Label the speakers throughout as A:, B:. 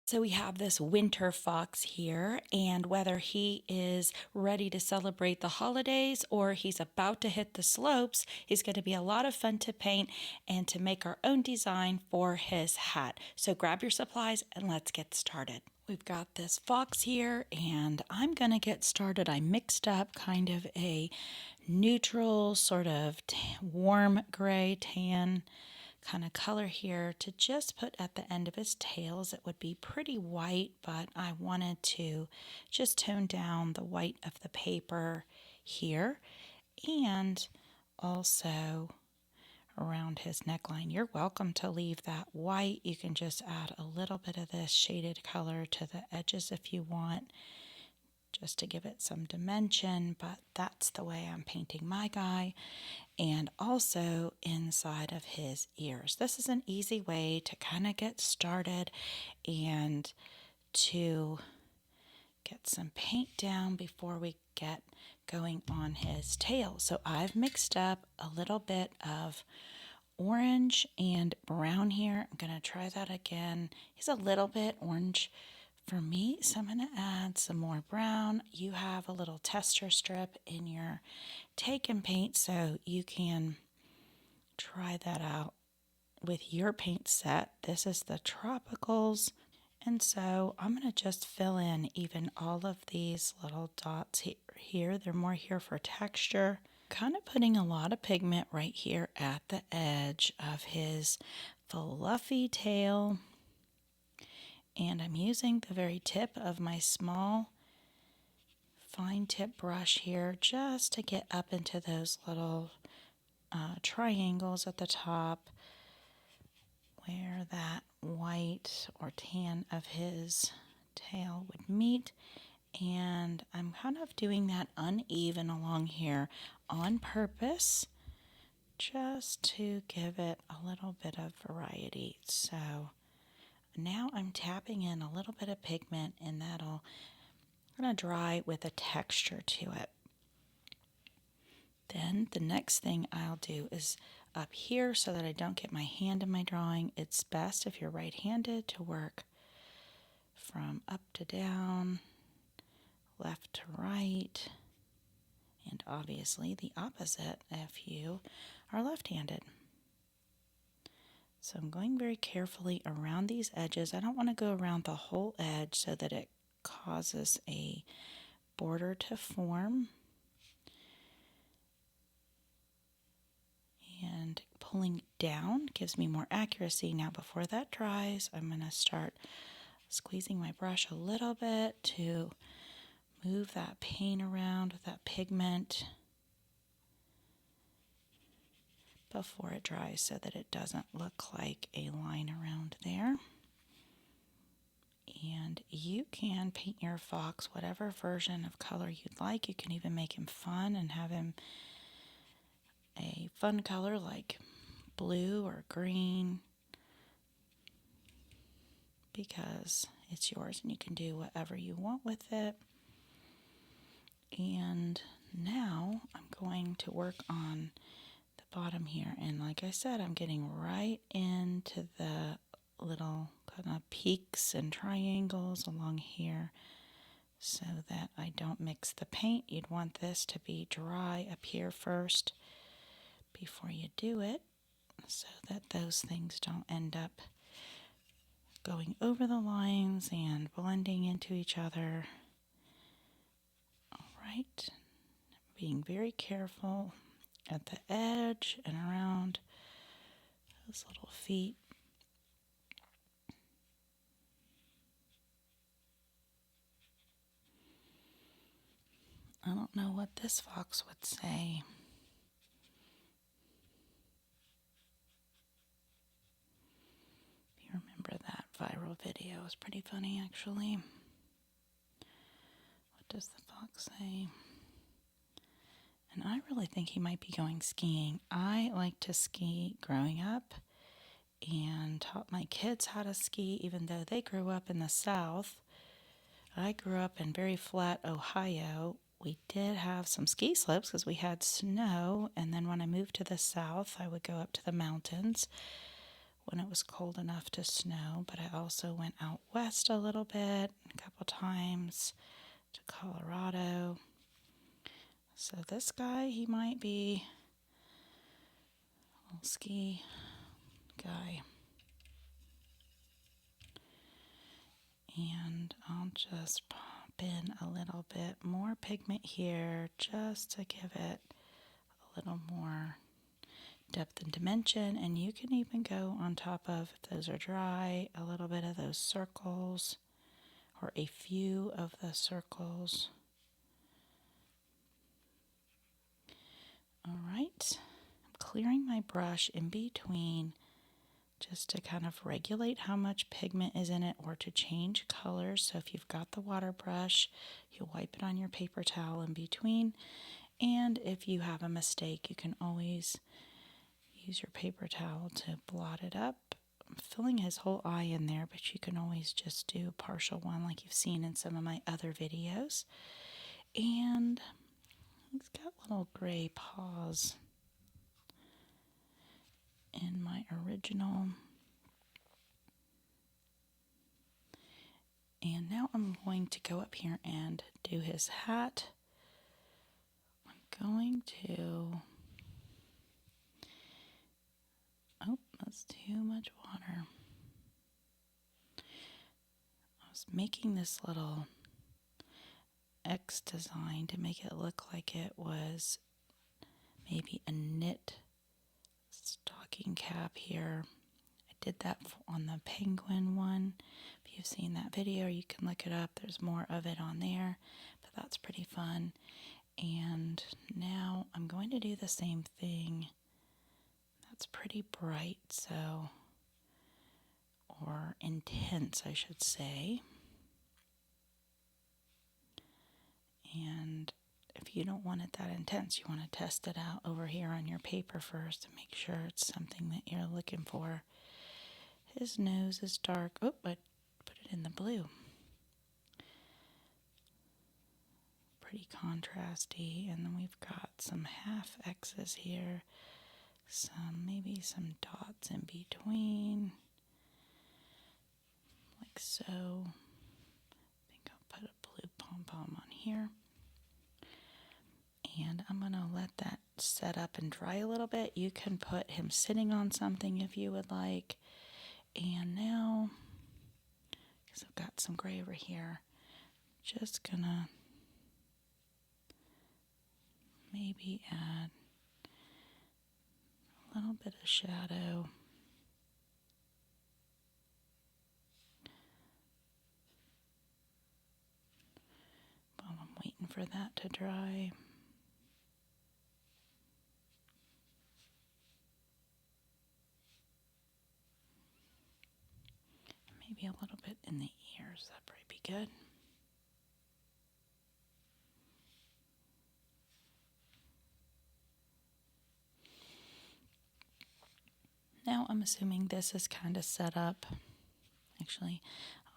A: So we have this winter fox here, and whether he is ready to celebrate the holidays or he's about to hit the slopes, he's going to be a lot of fun to paint and to make our own design for his hat. So grab your supplies and let's get started. We've got this fox here, and I'm going to get started. I mixed up kind of a neutral, sort of warm gray tan kind of color here to just put at the end of his tails. It would be pretty white, but I wanted to just tone down the white of the paper here, and also around his neckline. You're welcome to leave that white. You can just add a little bit of this shaded color to the edges if you want, just to give it some dimension, but that's the way I'm painting my guy. And also inside of his ears. This is an easy way to kind of get started and to get some paint down before we get going on his tail. So I've mixed up a little bit of orange and brown here. I'm going to try that again. He's a little bit orange for me, so I'm going to add some more brown. You have a little tester strip in your take and paint, so you can try that out with your paint set. This is the Tropicals, and so I'm going to just fill in even all of these little dots here. They're more here for texture. Kind of putting a lot of pigment right here at the edge of his fluffy tail. And I'm using the very tip of my small fine tip brush here just to get up into those little triangles at the top where that white or tan of his tail would meet. And I'm kind of doing that uneven along here on purpose, just to give it a little bit of variety. So now I'm tapping in a little bit of pigment, and that'll kind of dry with a texture to it. Then the next thing I'll do is up here, so that I don't get my hand in my drawing. It's best if you're right-handed to work from up to down, left to right, and obviously the opposite if you are left-handed. So I'm going very carefully around these edges. I don't want to go around the whole edge so that it causes a border to form. And pulling down gives me more accuracy. Now before that dries, I'm going to start squeezing my brush a little bit to move that paint around with that pigment before it dries, so that it doesn't look like a line around there. And you can paint your fox whatever version of color you'd like. You can even make him fun and have him a fun color like blue or green, because it's yours and you can do whatever you want with it. And now I'm going to work on the bottom here, and like I said, I'm getting right into the little kind of peaks and triangles along here so that I don't mix the paint. You'd want this to be dry up here first before you do it, so that those things don't end up going over the lines and blending into each other. All right, being very careful at the edge and around those little feet. I don't know what this fox would say. If you remember that viral video, it was pretty funny actually. What does the fox say? And I really think he might be going skiing. I like to ski growing up and taught my kids how to ski, even though they grew up in the South. I grew up in very flat Ohio. We did have some ski slopes because we had snow, and then when I moved to the South, I would go up to the mountains when it was cold enough to snow, but I also went out west a little bit, a couple times to Colorado. So this guy, he might be a little ski guy. And I'll just pop in a little bit more pigment here just to give it a little more depth and dimension. And you can even go on top of, if those are dry, a little bit of those circles or a few of the circles. All right, I'm clearing my brush in between just to kind of regulate how much pigment is in it or to change colors. So if you've got the water brush, you'll wipe it on your paper towel in between. And if you have a mistake, you can always use your paper towel to blot it up. I'm filling his whole eye in there, but you can always just do a partial one like you've seen in some of my other videos. And he's got little gray paws in my original. And now I'm going to go up here and do his hat. I'm going to, oh, that's too much water. I was making this little X design to make it look like it was maybe a knit stocking cap here. I did that on the penguin one. If you've seen that video, you can look it up. There's more of it on there, but that's pretty fun. And now I'm going to do the same thing. That's pretty bright, so, or intense, I should say. And if you don't want it that intense, you want to test it out over here on your paper first to make sure it's something that you're looking for. His nose is dark. Oh, I put it in the blue. Pretty contrasty. And then we've got some half X's here. Maybe some dots in between. Like so. I think I'll put a blue pom-pom on here. And I'm going to let that set up and dry a little bit. You can put him sitting on something if you would like. And now, because I've got some gray over here, just going to maybe add a little bit of shadow. While I'm waiting for that to dry. Maybe a little bit in the ears, that'd probably be good. Now I'm assuming this is kind of set up. Actually,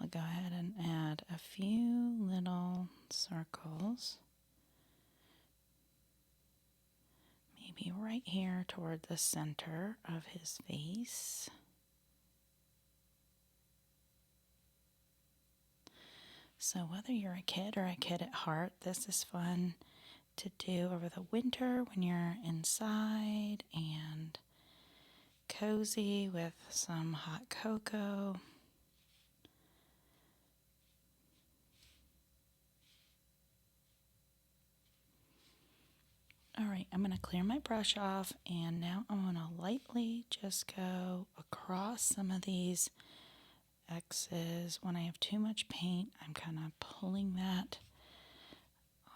A: I'll go ahead and add a few little circles. Maybe right here toward the center of his face. So whether you're a kid or a kid at heart, this is fun to do over the winter when you're inside and cozy with some hot cocoa. Alright, I'm going to clear my brush off, and now I'm going to lightly just go across some of these X's. When I have too much paint, I'm kind of pulling that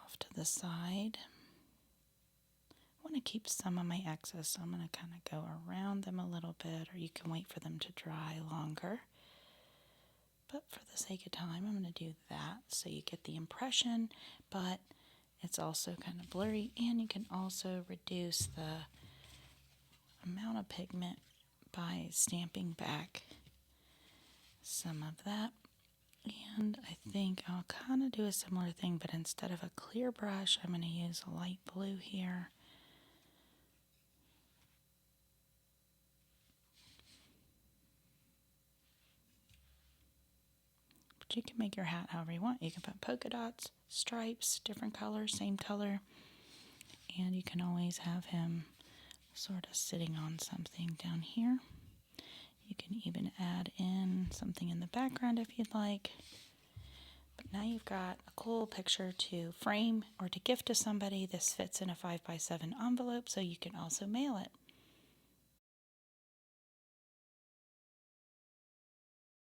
A: off to the side. I want to keep some of my X's, so I'm going to kind of go around them a little bit, or you can wait for them to dry longer. But for the sake of time, I'm going to do that so you get the impression, but it's also kind of blurry, and you can also reduce the amount of pigment by stamping back some of that. And I think I'll kind of do a similar thing, but instead of a clear brush, I'm going to use a light blue here. But you can make your hat however you want. You can put polka dots, stripes, different colors, same color. And you can always have him sort of sitting on something down here. You can even add in something in the background if you'd like. But now you've got a cool picture to frame or to gift to somebody. This fits in a 5x7 envelope, so you can also mail it.